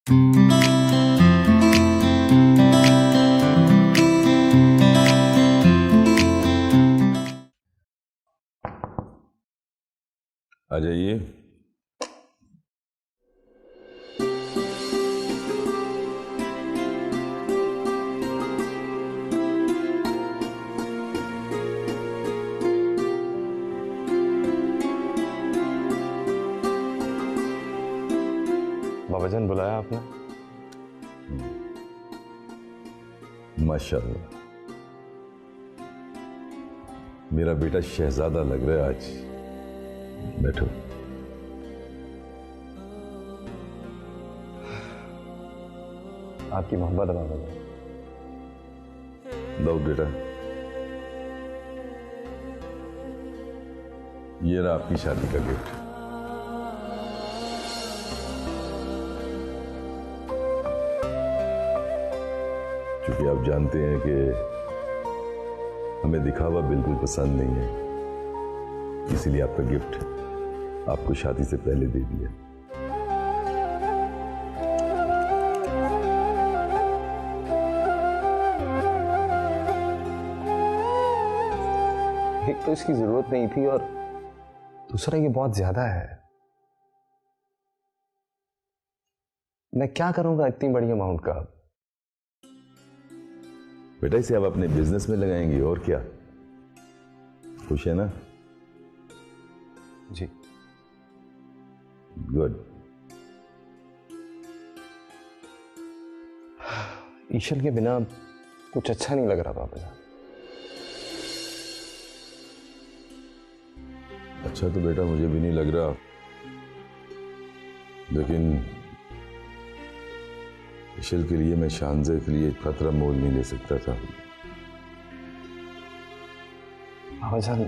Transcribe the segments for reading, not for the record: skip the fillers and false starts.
आ जाइए। बाबाजान बुलाया आपने? माशाअल्लाह, मेरा बेटा शहजादा लग रहा है आज। बैठो। आपकी मोहब्बत है बाबाजान। लो बेटा, ये रहा आपकी शादी का गिफ्ट। क्योंकि आप जानते हैं कि हमें दिखावा बिल्कुल पसंद नहीं है, इसीलिए आपका गिफ्ट आपको शादी से पहले दे दिया। एक तो इसकी जरूरत नहीं थी और दूसरा ये बहुत ज्यादा है। मैं क्या करूंगा इतनी बड़ी अमाउंट का? बेटा इसे आप अपने बिजनेस में लगाएंगे और क्या। खुश है ना? जी। गुड। ईशल के बिना कुछ अच्छा नहीं लग रहा बाबाजान। अच्छा तो बेटा मुझे भी नहीं लग रहा, लेकिन ईशल के लिए मैं शानजे के लिए खतरा मोल नहीं ले सकता था। बाबाजान,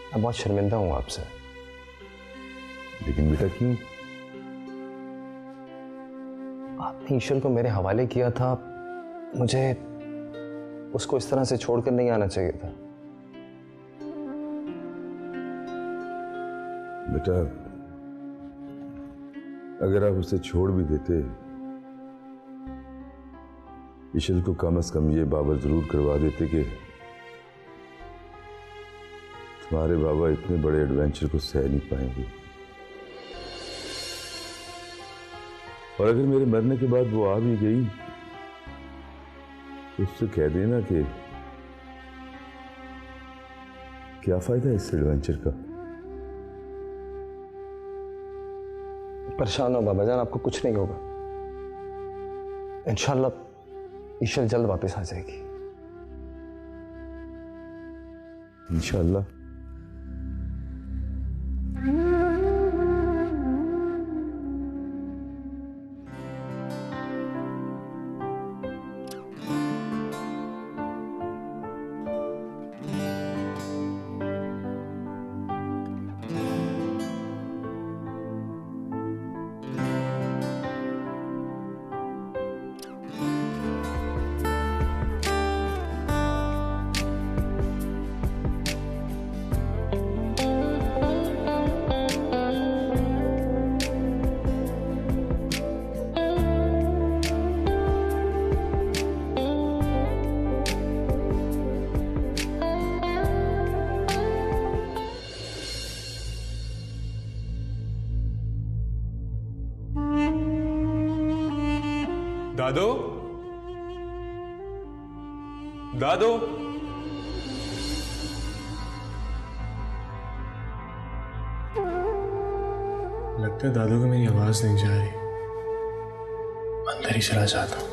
मैं बहुत शर्मिंदा हूं आपसे। लेकिन बेटा क्यों? आपने ईशल को मेरे हवाले किया था, मुझे उसको इस तरह से छोड़कर नहीं आना चाहिए था। बेटा अगर आप उसे छोड़ भी देते, ईशल को कम से कम ये बाबर जरूर करवा देते कि तुम्हारे बाबा इतने बड़े एडवेंचर को सह नहीं पाएंगे। और अगर मेरे मरने के बाद वो आ भी गई तो उससे कह देना कि क्या फायदा है इस एडवेंचर का। परेशान हो बाबाजान, आपको कुछ नहीं होगा। इंशाल्लाह ईशल जल्द वापस आ जाएगी। इंशाल्लाह। दादो, दादो, लगता है दादू को मेरी आवाज नहीं जा रही। अंदर ही चला जाता हूं।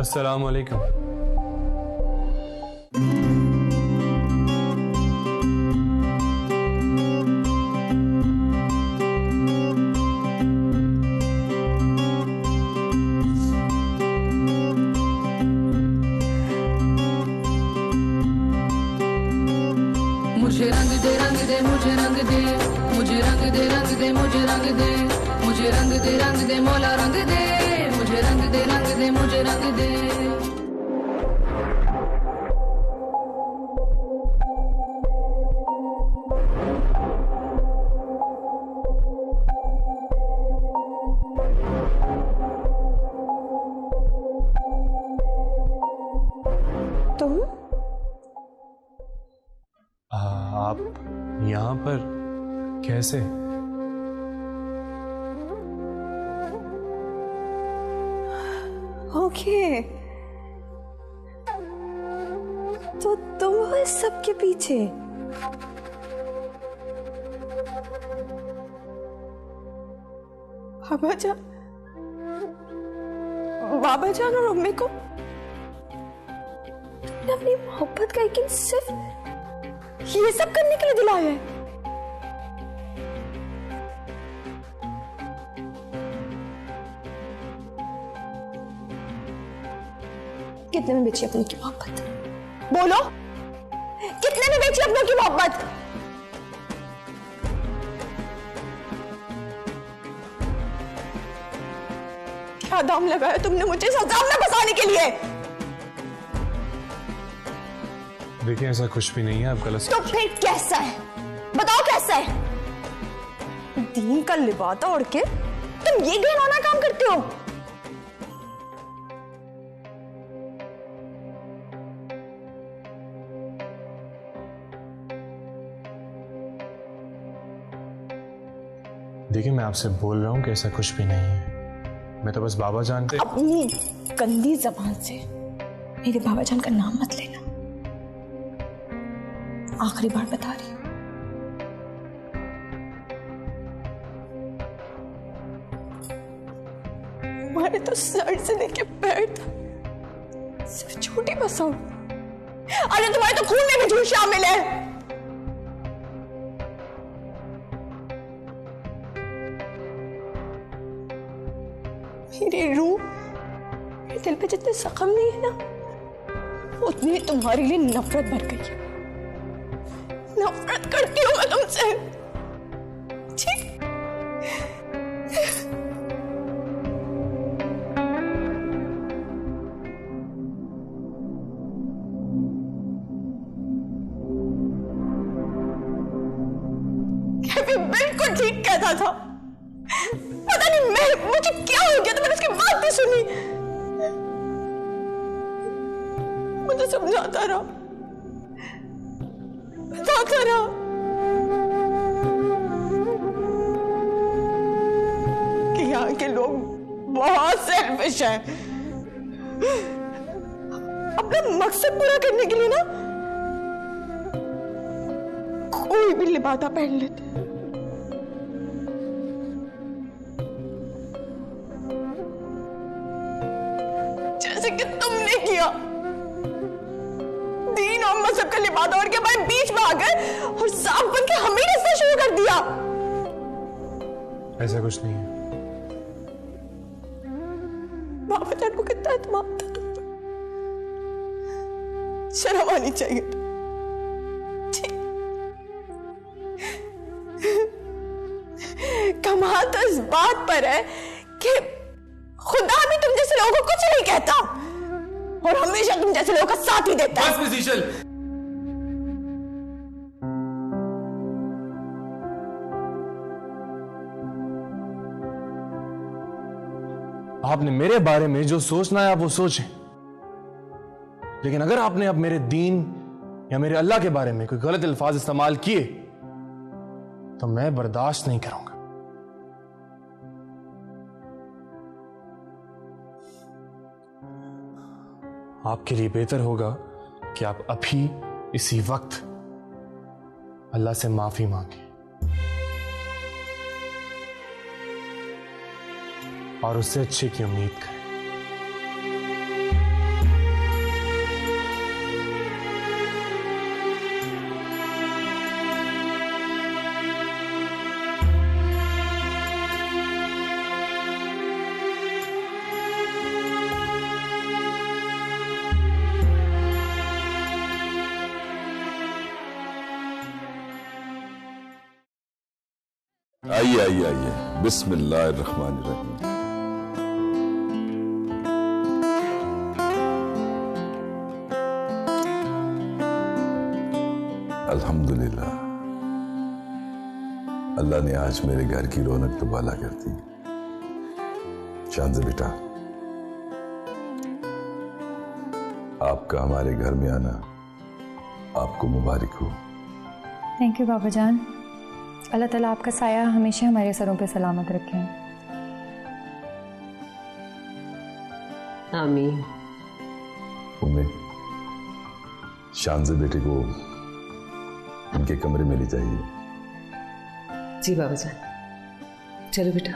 अस्सलाम वालेकुम। मुझे रंग दे रंग दे मुझे रंग दे, मुझे रंग दे रंग दे मुझे रंग दे, मुझे रंग दे रंग दे मौला रंग दे, मुझे रंग दे रंग दे मुझे रंग दे। तुम आप यहाँ पर कैसे? ओके, तो तुम हो इस सब के पीछे। बाबा जान और अम्मी को तुमने अपनी मोहब्बत का यकीन सिर्फ ये सब करने के लिए दिलाया है। कितने में बेची अपनों की मोहब्बत? बोलो, कितने में बेची अपनों की मोहब्बत? क्या दाम लगाया तुमने मुझे इस अजाब में फंसाने के लिए? देखिए ऐसा कुछ भी नहीं है, आप गलत। तो फिर कैसा है? बताओ कैसा है? दीन का लिबादा ओढ़ के तुम ये घिनौना काम करते हो। देखिए मैं आपसे बोल रहा हूँ कि ऐसा कुछ भी नहीं है, मैं तो बस बाबा जान पे। अपनी गंदी जबान से मेरे बाबा जान का नाम मत लेना। आखिरी बार बता रही हूं। हमारे तो सर से लेके पैर तक सिर्फ छोटी बसाओ। अरे तुम्हारे तो खून में भी झूठ शामिल है। मेरी रूह, मेरे दिल पे जितने जख्म नहीं है ना, उतनी तुम्हारे लिए नफरत भर गई है। नफरत करती हूं मैं तुमसे। ठीक? कैफी बिल्कुल ठीक कहता था। पता नहीं मुझे क्या हो गया तो मैंने उसकी बात नहीं सुनी। मुझे समझाता रहा, बताता रहा। कि यहाँ के लोग बहुत सेल्फिश हैं। अपना मकसद पूरा करने के लिए ना कोई भी लिबादा पहन लेते हैं। जैसे कि तुमने किया। दीन और मजहब का लिबादा ओढ़ के हमारे बीच में आ गए और सांप बन के हमें रिश्ता शुरू कर दिया। ऐसा कुछ नहीं है। बाबा जान को कितना एतमाद था तुम पर। शर्म आनी चाहिए। कमाल तो इस बात पर है कि खुदा भी तुम जैसे लोगों को कुछ नहीं कहता और हमेशा तुम जैसे लोगों का साथ ही देता है। बस शीशल। आपने मेरे बारे में जो सोचना है आप वो सोचें, लेकिन अगर आपने अब मेरे दीन या मेरे अल्लाह के बारे में कोई गलत अल्फाज इस्तेमाल किए तो मैं बर्दाश्त नहीं करूंगा। आपके लिए बेहतर होगा कि आप अभी इसी वक्त अल्लाह से माफी मांगे और उससे अच्छे की उम्मीद करें। आइए आइए आइए, बिस्मिल्लाहिर्रहमानिर्रहीम। अल्हम्दुलिल्लाह, अल्लाह ने आज मेरे घर की रौनक दुबाला कर दी। शांज़ बेटा, आपका हमारे घर में आना आपको मुबारक हो। थैंक यू बाबा जान। अल्लाह ताला आपका साया हमेशा हमारे सरों पे सलामत रखें। आमीन। उम्मीद शांज़ बेटे को उनके कमरे में ले जाइए। जी बाबा जान, चलो बेटा।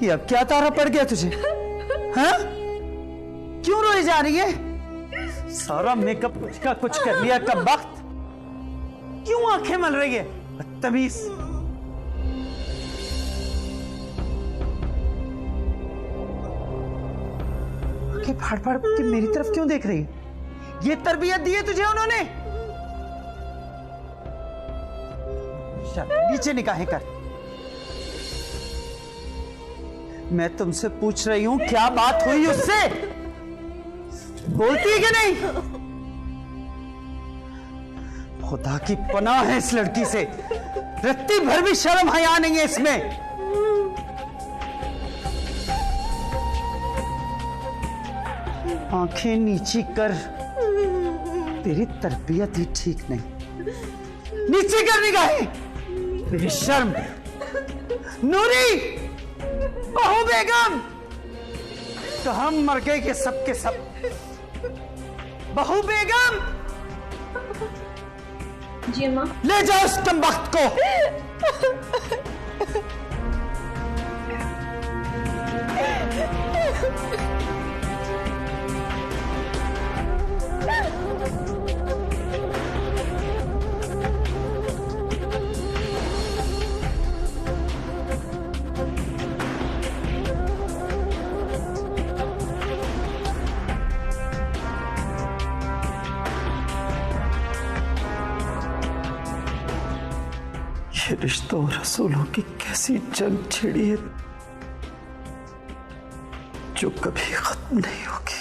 ये अब क्या तारा पड़ गया तुझे? हाँ? क्यों रोई जा रही है? सारा मेकअप कुछ का कुछ कर लिया कब वक्त। क्यों आंखें मल रही है? बदतमीज। आंखें फाड़ फाड़ के मेरी तरफ क्यों देख रही है? ये तरबियत दी है तुझे उन्होंने? नीचे निगाहें कर। मैं तुमसे पूछ रही हूं क्या बात हुई उससे? बोलती है कि नहीं? खुदा की पनाह है इस लड़की से, रत्ती भर भी शर्म हया नहीं है इसमें। आंखें नीची कर, तेरी तरबियत ही ठीक नहीं। नीचे कर निगाहें, बेशर्म। नूरी, बहू बेगम, तो हम मर गए ये सब के सब। बहू बेगम, जी माँ। ले जाओ इस कमबख्त को। ये रिश्तों और रसूलों की कैसी जंग छिड़ी है जो कभी खत्म नहीं होगी।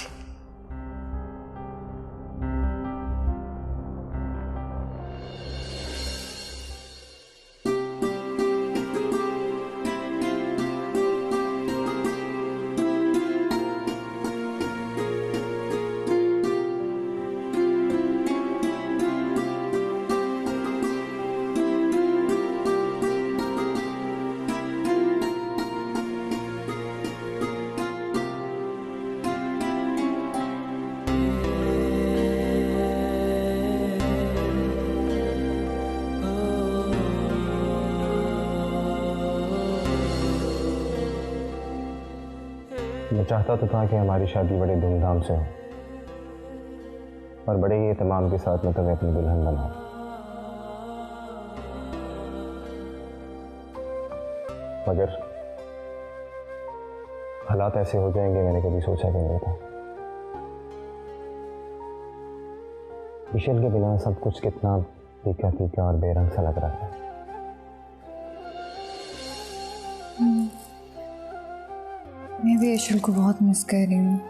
मैं चाहता तो था कि हमारी शादी बड़े धूमधाम से हो और बड़े ही एहतमाम के साथ मैं तुम्हें अपनी दुल्हन बनाऊं, मगर हालात ऐसे हो जाएंगे मैंने कभी सोचा भी नहीं था। इशल के बिना सब कुछ कितना फीका फीका और बेरंग सा लग रहा है। मैं भी इशल को बहुत मिस कर रही हूँ।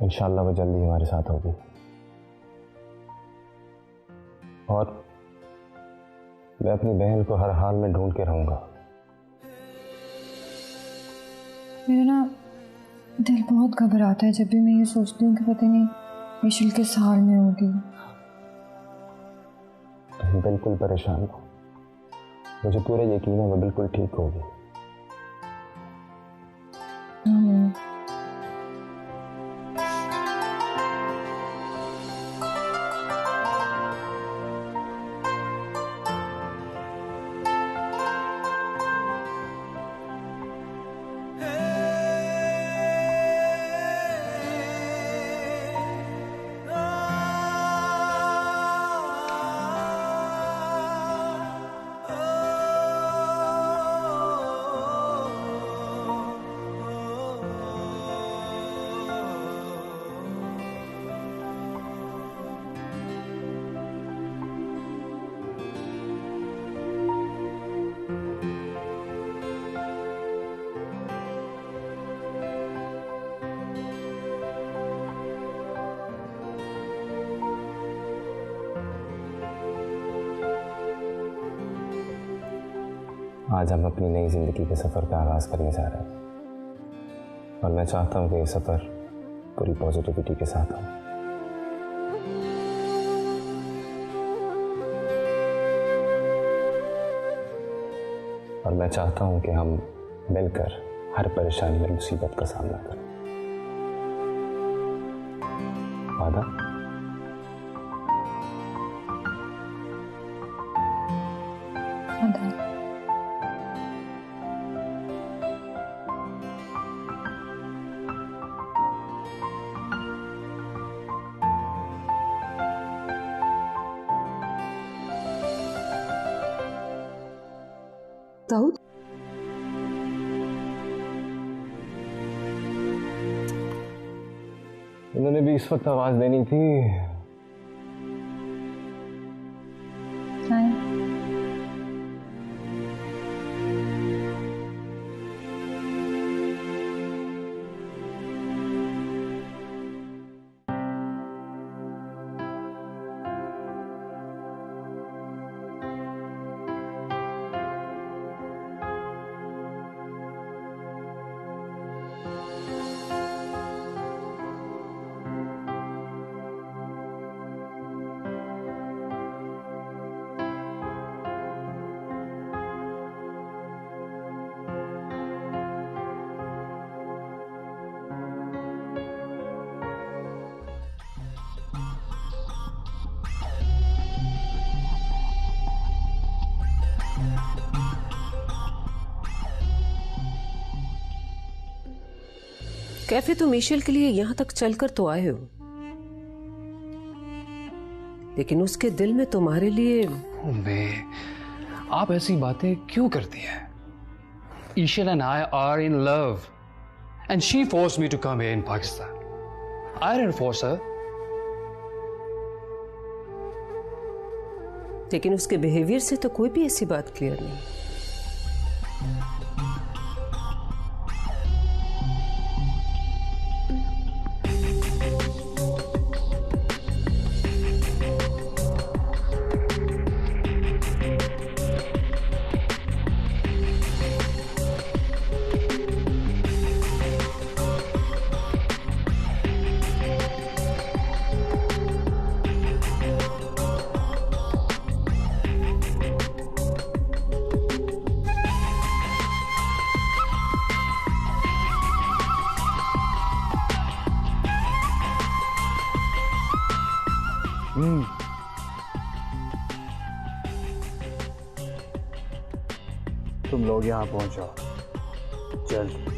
इंशाल्लाह वो जल्दी हमारे साथ होगी और मैं अपनी बहन को हर हाल में ढूंढ के रहूंगा। मेरा ना दिल बहुत घबराता है जब भी मैं ये सोचती हूँ कि पता नहीं इशल किस हाल में होगी। तुम बिल्कुल परेशान हो, मुझे पूरा यकीन है वो बिल्कुल ठीक होगी। आज हम अपनी नई जिंदगी के सफ़र का आगाज़ करने जा रहे हैं और मैं चाहता हूँ कि ये सफ़र पूरी पॉजिटिविटी के साथ हो। और मैं चाहता हूँ कि हम मिलकर हर परेशानी और मुसीबत का सामना करें। वादा? दाऊद, उन्होंने भी इस वक्त आवाज देनी थी। कैफे तो मिशेल के लिए यहां तक चलकर तो आए हो, लेकिन उसके दिल में तुम्हारे लिए। बे, आप ऐसी बातें क्यों करती हैं? ईशल and I are in love, and she forced me to come here in Pakistan. I didn't force her. लेकिन उसके बिहेवियर से तो कोई भी ऐसी बात क्लियर नहीं। तुम लोग यहाँ पहुंच जाओ जल्द।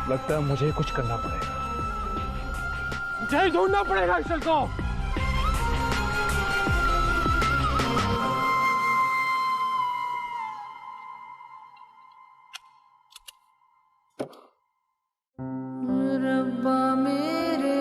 लगता है मुझे कुछ करना पड़ेगा, मुझे ढूंढना पड़ेगा ईशल को। रब्बा मेरे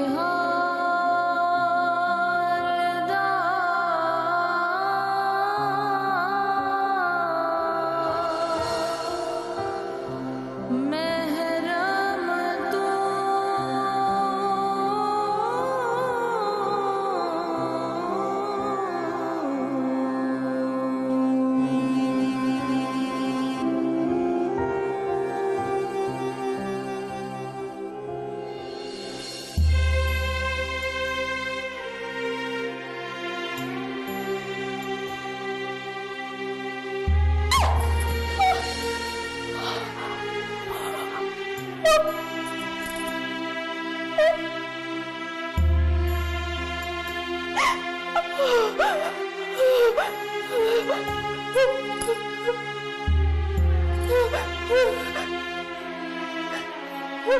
कोई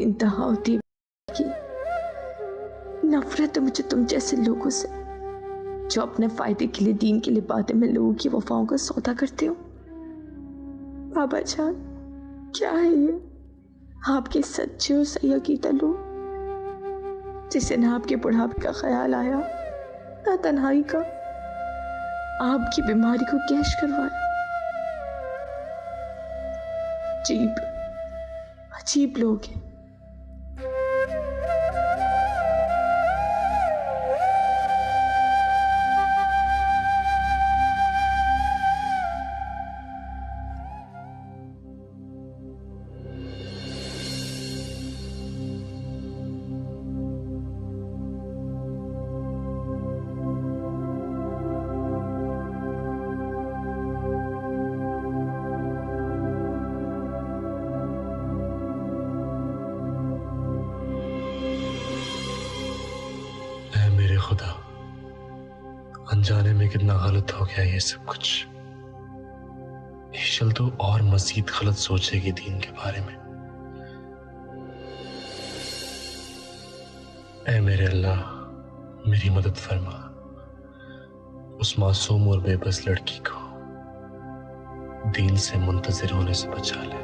इंतहा होती की नफरत है मुझे तुम जैसे लोगों से जो अपने फायदे के लिए, दीन के लिए बातें में लोगों की वफाओं का सौदा करते हो। बाबा जान, क्या है ये? आपके सच्चे और सही अकीदा लोग जिसे ना आपके बुढ़ापे का ख्याल आया ना तन्हाई का, आपकी बीमारी को कैश करवाया। अजीब अजीब लोग हैं। खुदा, अनजाने में कितना गलत हो गया ये सब कुछ। ईशल तो और मजीद गलत सोचेगी दीन के बारे में। ऐ मेरे अल्लाह, मेरी मदद फरमा, उस मासूम और बेबस लड़की को दीन से मुंतजिर होने से बचा ले।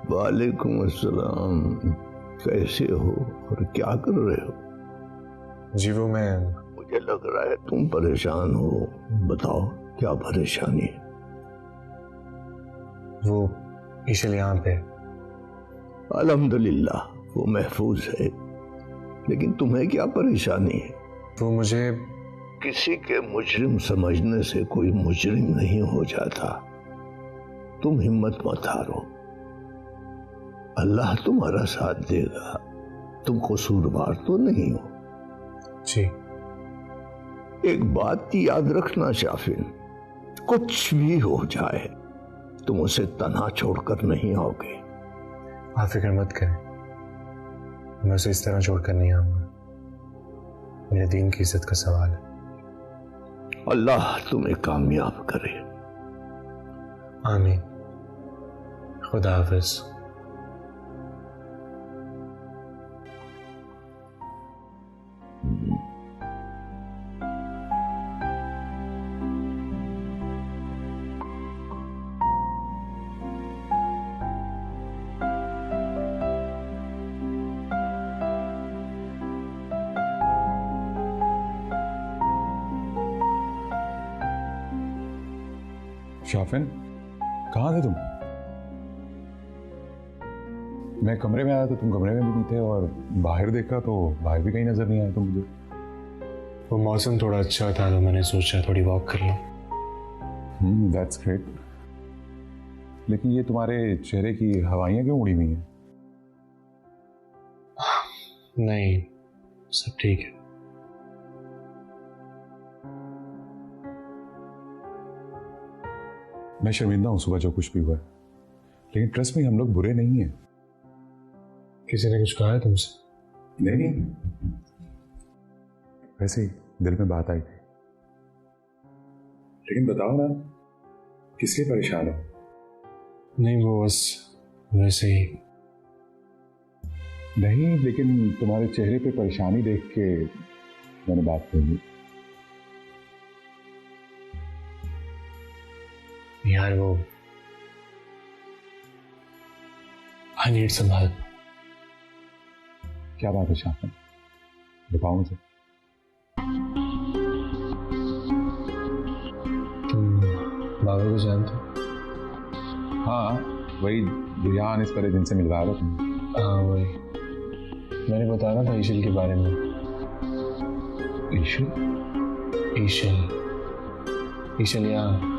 वालेकुम अस्सलाम। कैसे हो और क्या कर रहे हो? जी वो मैं, मुझे लग रहा है तुम परेशान हो। बताओ क्या परेशानी है? वो ईशल यहाँ पे। अल्हम्दुलिल्लाह वो महफूज है, लेकिन तुम्हें क्या परेशानी है? वो मुझे किसी के मुजरिम समझने से कोई मुजरिम नहीं हो जाता। तुम हिम्मत मत हारो, अल्लाह तुम्हारा साथ देगा। तुम कसूरवार तो नहीं हो। जी। एक बात की याद रखना शाफिन, कुछ भी हो जाए तुम उसे तन्हा छोड़कर नहीं आओगे। आप फिक्र मत करें, मैं उसे इस तरह छोड़कर नहीं आऊंगा। मेरे दीन की इज्जत का सवाल है। अल्लाह तुम्हें कामयाब करे। आमीन। खुदा हाफिज। शाफिन, कहाँ थे तुम? मैं कमरे में आया तो तुम कमरे में भी नहीं थे, और बाहर देखा तो बाहर भी कहीं नजर नहीं आया तुम मुझे। वो मौसम थोड़ा अच्छा था तो मैंने सोचा थोड़ी वॉक कर लूं। That's great. लेकिन ये तुम्हारे चेहरे की हवाइयां क्यों उड़ी हुई हैं? नहीं, सब ठीक है। मैं शर्मिंदा हूं सुबह जो कुछ भी हुआ है, लेकिन ट्रस्ट में हम लोग बुरे नहीं हैं। किसी ने कुछ कहा है तुमसे? नहीं, वैसे ही दिल में बात आई थी। लेकिन बताओ ना, किस लिए परेशान हो? नहीं, वो बस वैसे ही। नहीं, लेकिन तुम्हारे चेहरे पे परेशानी देख के मैंने बात कर ली। यार वो आई नीड सम हेल्प। क्या बात है शाफिन, बताओ मुझे। तुम बाबा को जानते हो? हाँ, वही जो यहाँ आने से पहले जिनसे मिलवाया था तुम। हाँ वही, मैंने बताया था ईशल के बारे में। ईशल? ईशल यहाँ।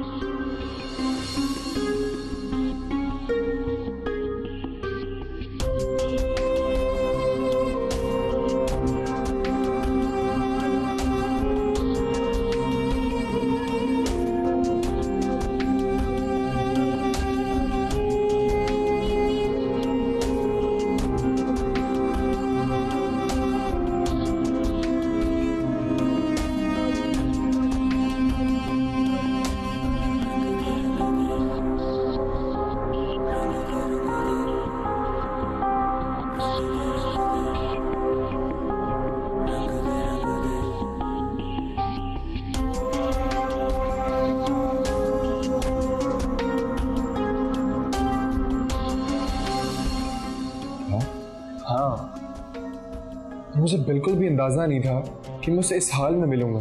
मुझे बिल्कुल भी अंदाजा नहीं था कि मैं उसे इस हाल में मिलूंगा।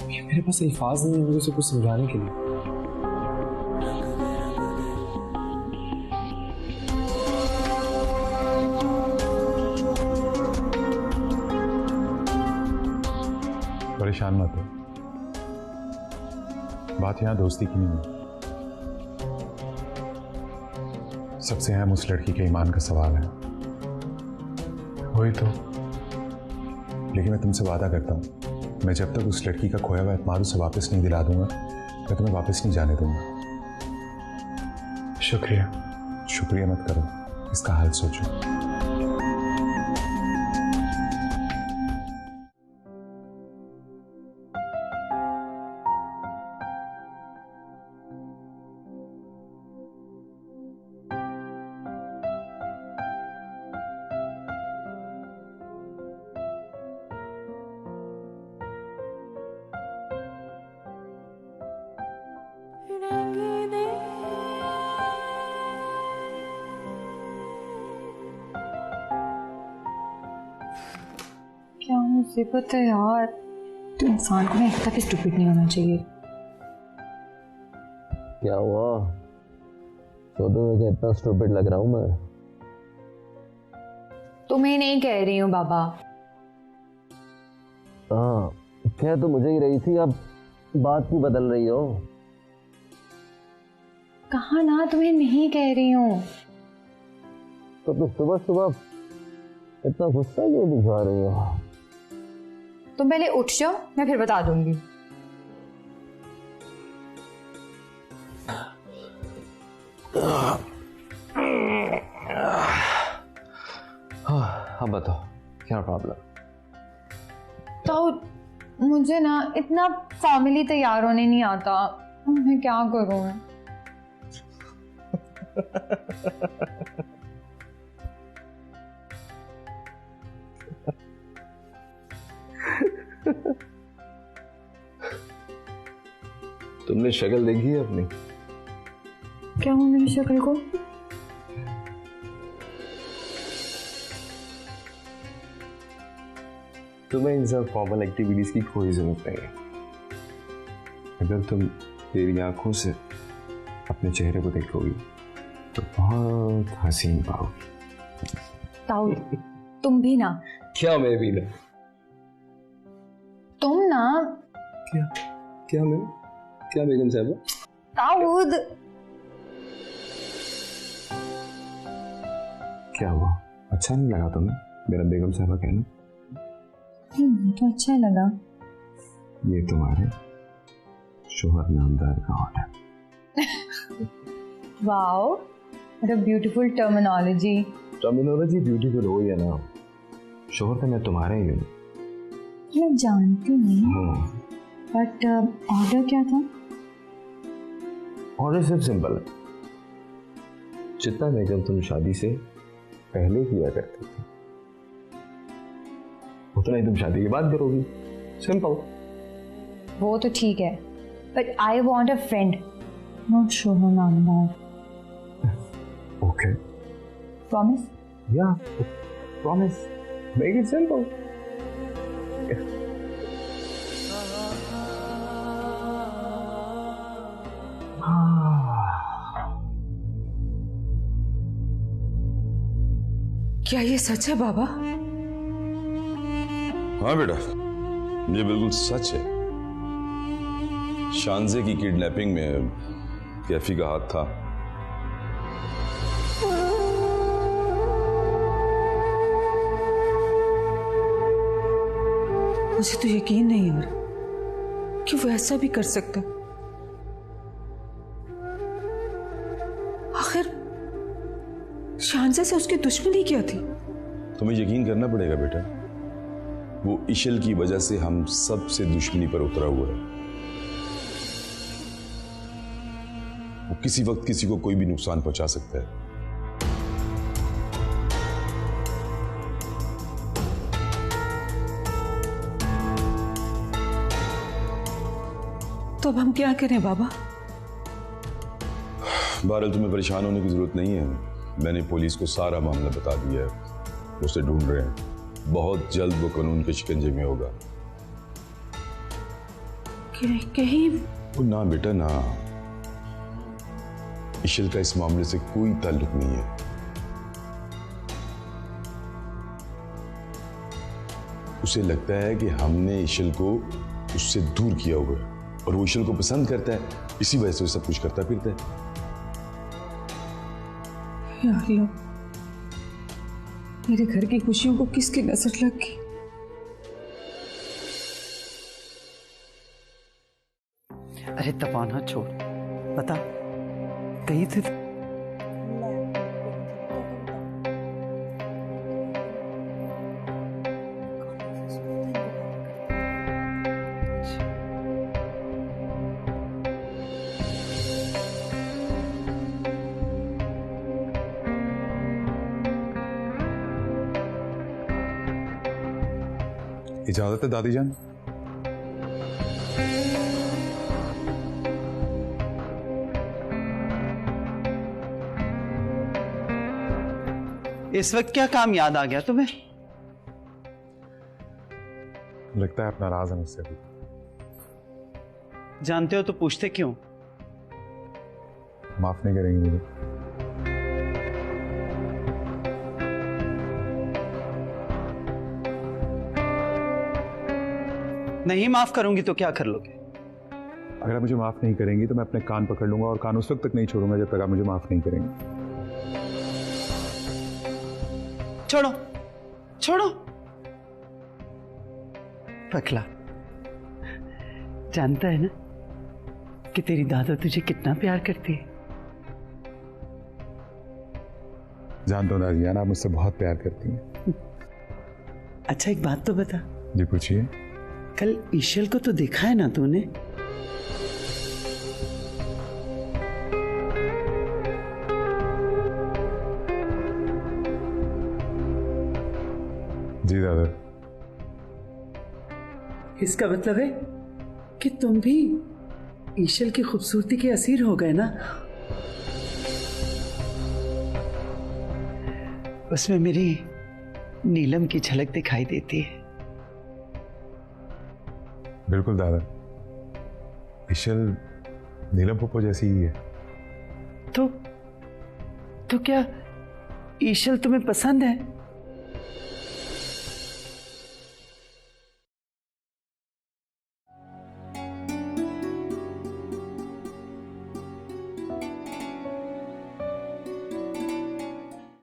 मेरे पास अल्फाज नहीं है उसे कुछ समझाने के लिए। परेशान मत हो, बात यहाँ दोस्ती की नहीं है, सबसे अहम उस लड़की के ईमान का सवाल है। वही तो। लेकिन मैं तुमसे वादा करता हूँ, मैं जब तक उस लड़की का खोया हुआ एतमाद उसे वापस नहीं दिला दूंगा, मैं तुम्हें वापस नहीं जाने दूंगा। शुक्रिया। शुक्रिया मत करो, इसका हाल सोचो। क्या मुसीबत है यार। तो इंसान को ना तक स्टूपिड नहीं होना चाहिए। क्या हुआ? सोते हुए इतना स्टूपिड लग रहा हूं मैं? तुम्हें नहीं कह रही हूँ बाबा। हाँ, कह तो मुझे ही रही थी, अब बात क्यों बदल रही हो? कहा ना तुम्हें नहीं कह रही हूँ। तो तुम सुबह सुबह इतना गुस्सा क्यों दिखा रही हो? तुम पहले उठ जाओ, मैं फिर बता दूंगी। हाँ, अब बताओ क्या प्रॉब्लम? तो मुझे ना इतना फॉर्मली तैयार होने नहीं आता, मैं क्या करूँ? तुमने शक्ल देखी है अपनी? क्या हुआ मेरी शक्ल को? तुम्हें इन सब फॉर्मल एक्टिविटीज की कोई जरूरत नहीं है। अगर तुम तेरी आंखों से अपने चेहरे को देखोगी तो बहुत हसीन पाओगी। ताऊ तुम भी ना। क्या मैं भी ना? तुम ना। क्या क्या मैं क्या बेगम साहब? ताऊद क्या हुआ? अच्छा नहीं लगा तुम्हें मेरा बेगम साहबा कहना? तो अच्छा लगा। ये तुम्हारे शोहर नामदार का order. Wow what a beautiful terminology. Terminology beautiful हो या ना, शोहर तो मैं तुम्हारे ही हूँ। मैं जानती हूँ, बट ऑर्डर क्या था? ऑर्डर सिर्फ सिंपल है, जितना मेकअप तुम शादी से पहले किया करते थे उतना ही तुम शादी के बाद करोगी। सिंपल। वो तो ठीक है, but I want a friend, not शोहर नामदार। Okay promise? या प्रॉमिस, मेक इट सिंपल। क्या ये सच है बाबा? हाँ बेटा, ये बिल्कुल सच है। शानजे की किडनैपिंग में कैफी का हाथ था। मुझे तो यकीन नहीं हो रहा कि वो ऐसा भी कर सकता। आखिर शानजे से उसकी दुश्मनी क्या थी? तुम्हें यकीन करना पड़ेगा बेटा, वो इशल की वजह से हम सब से दुश्मनी पर उतरा हुआ है। वो किसी वक्त किसी को कोई भी नुकसान पहुंचा सकता है। तो अब हम क्या करें बाबा? बहरहाल तुम्हें परेशान होने की जरूरत नहीं है, मैंने पुलिस को सारा मामला बता दिया है, उसे ढूंढ रहे हैं। बहुत जल्द वो कानून के शिकंजे में होगा। कहीं वो ना बेटा ना, इशल का इस मामले से कोई ताल्लुक नहीं है। उसे लगता है कि हमने इशल को उससे दूर किया हुआ है और वो इशल को पसंद करता है, इसी वजह से वो सब कुछ करता फिरता है। या अल्लाह, मेरे घर की खुशियों को किसकी नजर लग गई? अरे दबाना छोड़, बता कहीं थे? इजाजत है दादी जान? इस वक्त क्या काम याद आ गया तुम्हें? लगता है आप नाराज हैं मुझसे अभी। जानते हो तो पूछते क्यों? माफ नहीं करेंगे मुझे? नहीं माफ करूंगी तो क्या कर लोगे? अगर आप मुझे माफ नहीं करेंगी तो मैं अपने कान पकड़ लूंगा और कान उस वक्त तक नहीं छोड़ूंगा जब तक आप मुझे माफ नहीं करेंगे। छोड़ो छोड़ो। पकला, जानता है ना कि तेरी दादा तुझे कितना प्यार करती है? जानता हूँ दादी जान, आप मुझसे बहुत प्यार करती हैं। अच्छा एक बात तो बता। जी पूछिए। कल ईशल को तो देखा है ना तूने? जी दादा। इसका मतलब है कि तुम भी ईशल की खूबसूरती के असीर हो गए ना? उसमें मेरी नीलम की झलक दिखाई देती है। बिल्कुल दादा, इशल नीलम पप्पो जैसी ही है। तो क्या ईशल तुम्हें पसंद है?